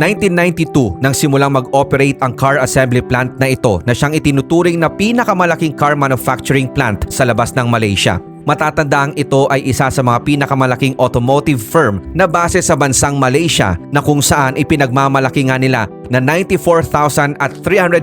1992 nang simulang mag-operate ang car assembly plant na ito na siyang itinuturing na pinakamalaking car manufacturing plant sa labas ng Malaysia. Matatandaang ito ay isa sa mga pinakamalaking automotive firm na base sa bansang Malaysia na kung saan ipinagmamalaki nga nila na 94,300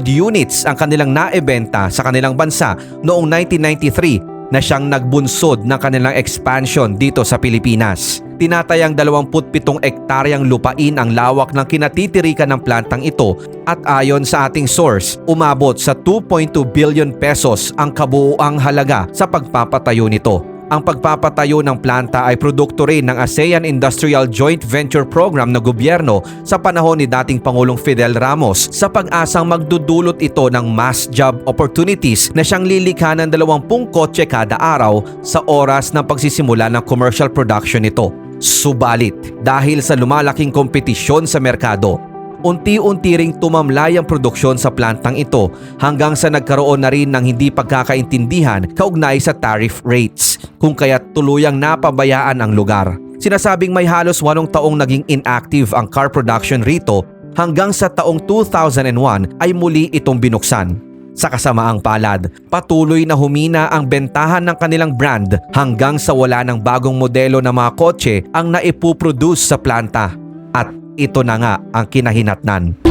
units ang kanilang naibenta sa kanilang bansa noong 1993 na siyang nagbunsod ng kanilang expansion dito sa Pilipinas. Tinatayang 27 ektaryang lupain ang lawak ng kinatitirikan ng plantang ito at ayon sa ating source, umabot sa 2.2 billion pesos ang kabuuang halaga sa pagpapatayo nito. Ang pagpapatayo ng planta ay produkto rin ng ASEAN Industrial Joint Venture Program na gobyerno sa panahon ni dating Pangulong Fidel Ramos sa pag-asang magdudulot ito ng mass job opportunities na siyang lilikha ng 20 kotse kada araw sa oras ng pagsisimula ng commercial production nito. Subalit, dahil sa lumalaking kompetisyon sa merkado, unti-unti ring tumamlay ang produksyon sa plantang ito hanggang sa nagkaroon na rin ng hindi pagkakaintindihan kaugnay sa tariff rates, kung kaya't tuluyang napabayaan ang lugar. Sinasabing may halos 8 taong naging inactive ang car production rito hanggang sa taong 2001 ay muli itong binuksan. Sa kasamaang palad, patuloy na humina ang bentahan ng kanilang brand hanggang sa wala ng bagong modelo na mga kotse ang naipuproduce sa planta. At ito na nga ang kinahinatnan.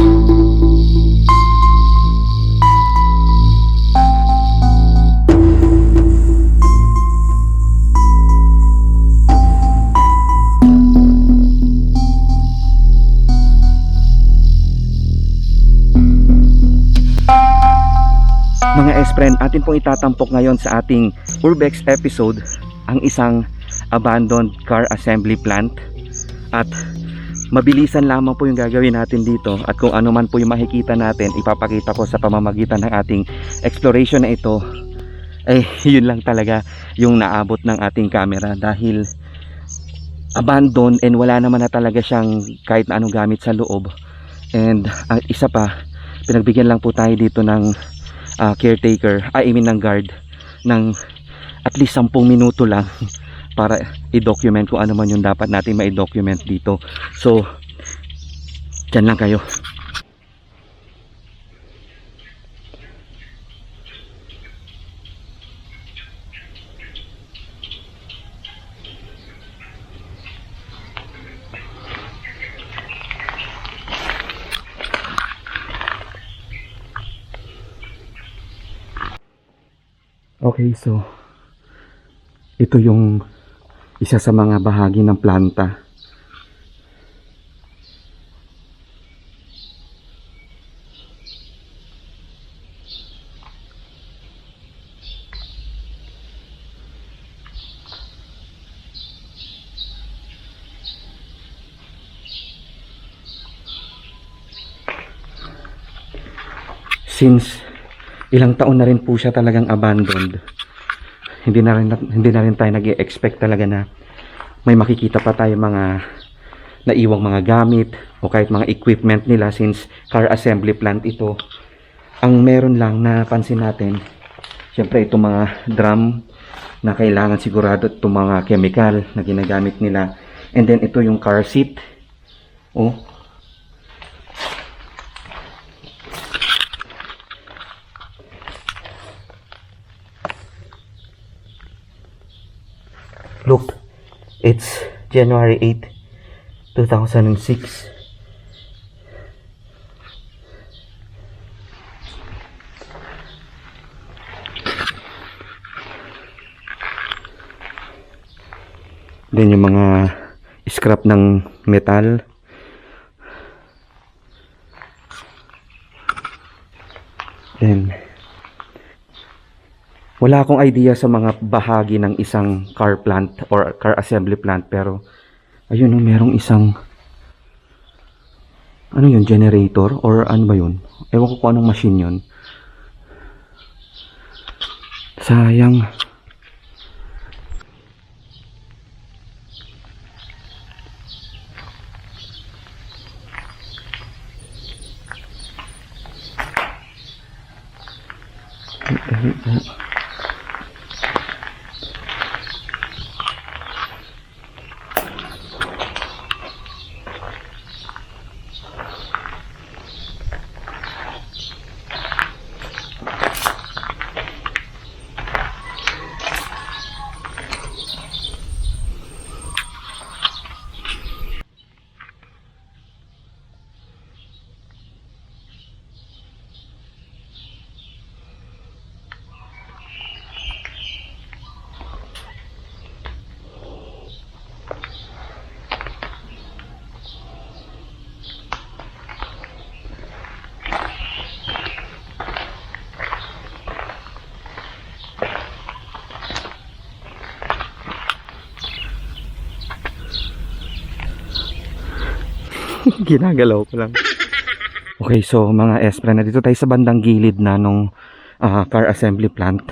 Mga S-Friend, atin pong itatampok ngayon sa ating Urbex episode ang isang abandoned car assembly plant. At mabilisan lamang po yung gagawin natin dito, at kung ano man po yung makikita natin, ipapakita ko sa pamamagitan ng ating exploration na ito. Yun lang talaga yung naabot ng ating camera, dahil abandoned and wala naman na talaga siyang kahit na anong gamit sa loob. And isa pa, pinagbigyan lang po tayo dito ng caretaker, ng guard ng at least 10 minuto lang para i-document kung ano man yung dapat natin ma-document dito. So, dyan lang kayo. Okay, so ito yung isa sa mga bahagi ng planta. Since ilang taon na rin po siya talagang abandoned, hindi na rin tayo nag-expect talaga na may makikita pa tayo mga naiwang mga gamit o kahit mga equipment nila, since car assembly plant ito. Ang meron lang na pansin natin, syempre itong mga drum na kailangan sigurado, itong mga chemical na ginagamit nila, and then ito yung car seat. Look, it's January 8, 2006. Then yung mga scrap ng metal. Then wala akong idea sa mga bahagi ng isang car plant or car assembly plant, pero ayun, merong isang ano yun, generator or ano ba yun, ewan ko kung anong machine yun. Sayang. Ginagalaw ko lang. Okay, so mga S-friend, na dito tayo sa bandang gilid na nung car assembly plant.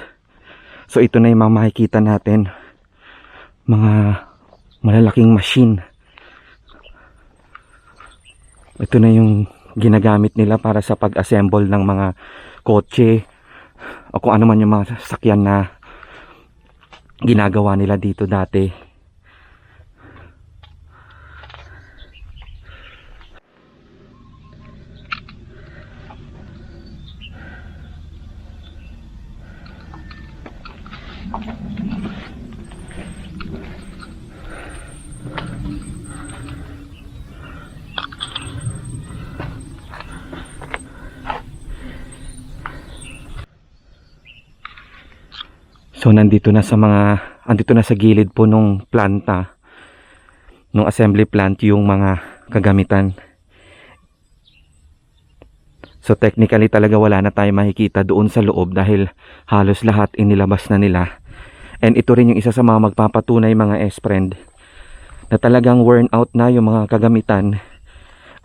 So ito na yung mga makikita natin. Mga malalaking machine. Ito na yung ginagamit nila para sa pag-assemble ng mga kotse o kung ano man yung mga sasakyan na ginagawa nila dito dati. So andito na sa gilid po nung planta, nung assembly plant, yung mga kagamitan. So technically talaga wala na tayo makikita doon sa loob dahil halos lahat inilabas na nila. And ito rin yung isa sa mga magpapatunay, mga S-friend, na talagang worn out na yung mga kagamitan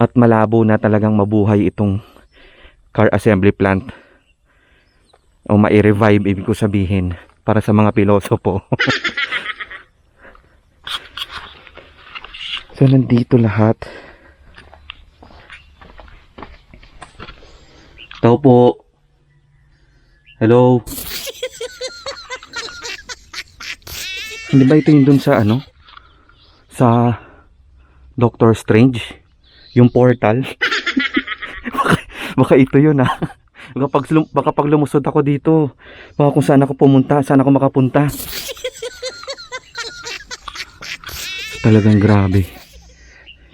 at malabo na talagang mabuhay itong car assembly plant. O mai-revive, ibig ko sabihin, para sa mga pilosopo. So nandito lahat. Tao po. Hello. Hindi ba ito yung dun sa ano? Sa Doctor Strange? Yung portal? baka ito yun ah. Baka pag lumusod ako dito, baka kung saan ako pumunta, saan ako makapunta. Talagang grabe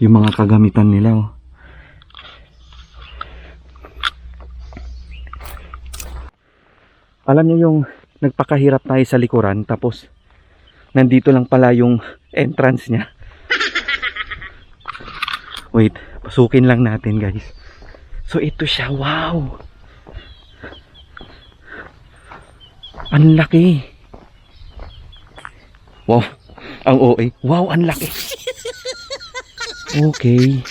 yung mga kagamitan nila, oh. Alam niyo yung nagpakahirap tayo sa likuran, tapos nandito lang pala yung entrance niya. Wait, pasukin lang natin, guys. So ito siya, wow. Ang laki. Wow, ang OA. Wow, ang laki. Okay.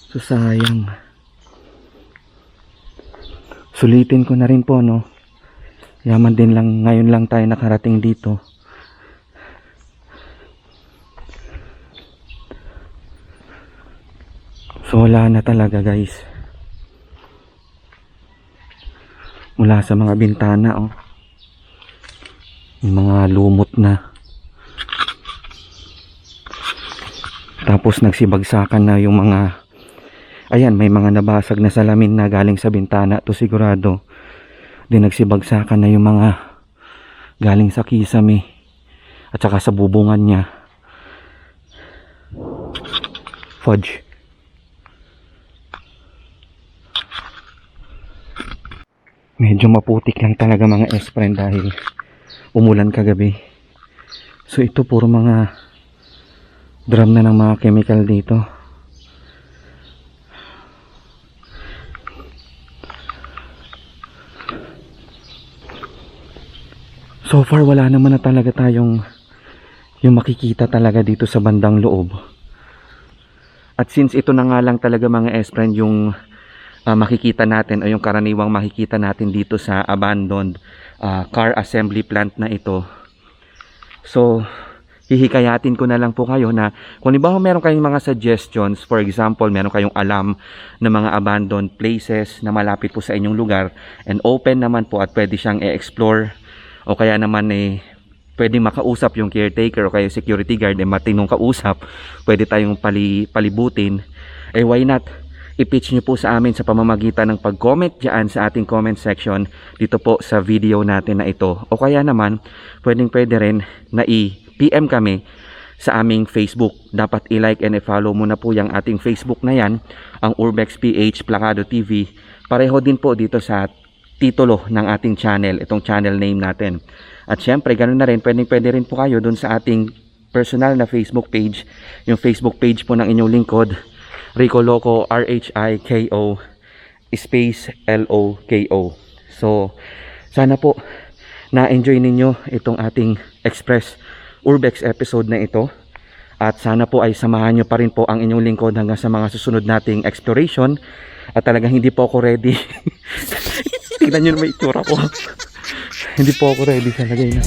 So sayang. Sulitin ko na rin po, no. Yaman din lang, ngayon lang tayo nakarating dito. So wala na talaga, guys. Mula sa mga bintana, oh. Yung mga lumot na. Tapos nagsibagsakan na yung mga, ayan, may mga nabasag na salamin na galing sa bintana, to sigurado. Din nagsibagsakan na yung mga galing sa kisame at saka sa bubungan niya. Fudge. Medyo maputik lang talaga, mga S-friend, dahil umulan kagabi. So ito puro mga drum na ng mga chemical dito. So far wala naman na talaga tayong yung makikita talaga dito sa bandang loob. At since ito na nga lang talaga, mga S-friend, yung makikita natin o yung karaniwang makikita natin dito sa abandoned car assembly plant na ito. So hihikayatin ko na lang po kayo na kung halimbawa meron kayong mga suggestions, for example meron kayong alam na mga abandoned places na malapit po sa inyong lugar and open naman po at pwede siyang i-explore, o kaya naman pwedeng makausap yung caretaker o kaya security guard, matinong kausap, pwede tayong palibutin, why not i-pitch nyo po sa amin sa pamamagitan ng pag-comment dyan sa ating comment section dito po sa video natin na ito. O kaya naman, pwede rin na i-PM kami sa aming Facebook. Dapat i-like and i-follow mo na po yung ating Facebook na yan, ang Urbex PH Plakado TV. Pareho din po dito sa titulo ng ating channel, itong channel name natin. At syempre, ganun na rin, pwede rin po kayo dun sa ating personal na Facebook page, yung Facebook page po ng inyong lingkod, Rico Loco, RHIKO space LOKO. So sana po na-enjoy ninyo itong ating Express Urbex episode na ito. At sana po ay samahan nyo pa rin po ang inyong lingkod hanggang sa mga susunod nating exploration. At talagang hindi po ako ready. Tignan nyo naman itsura ko. Hindi po ako ready sa lagay na.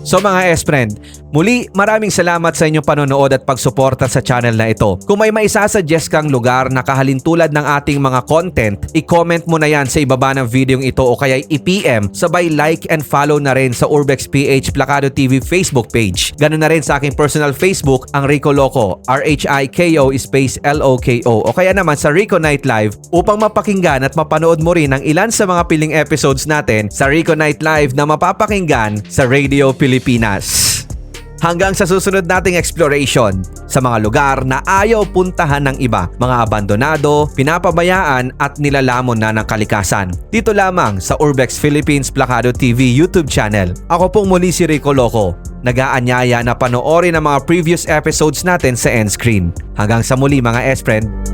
So mga S-Friend, muli maraming salamat sa inyong panonood at pagsuporta sa channel na ito. Kung may maisasuggest kang lugar na kahalintulad ng ating mga content, i-comment mo na yan sa ibaba ng videong ito o kaya i-PM, sabay like and follow na rin sa Urbex PH Plakado TV Facebook page. Ganun na rin sa aking personal Facebook, ang Rico Loco, RHIKO space LOKO, o kaya naman sa Rico Night Live upang mapakinggan at mapanood mo rin ang ilan sa mga piling episodes natin sa Rico Night Live na mapapakinggan sa Radio Pilipinas. Hanggang sa susunod nating exploration sa mga lugar na ayaw puntahan ng iba, mga abandonado, pinapabayaan at nilalamon na ng kalikasan. Dito lamang sa Urbex Philippines Plakado TV YouTube channel. Ako pong muli si Rico Loco, nag-aanyaya na panoorin ang mga previous episodes natin sa end screen. Hanggang sa muli mga S-Friend.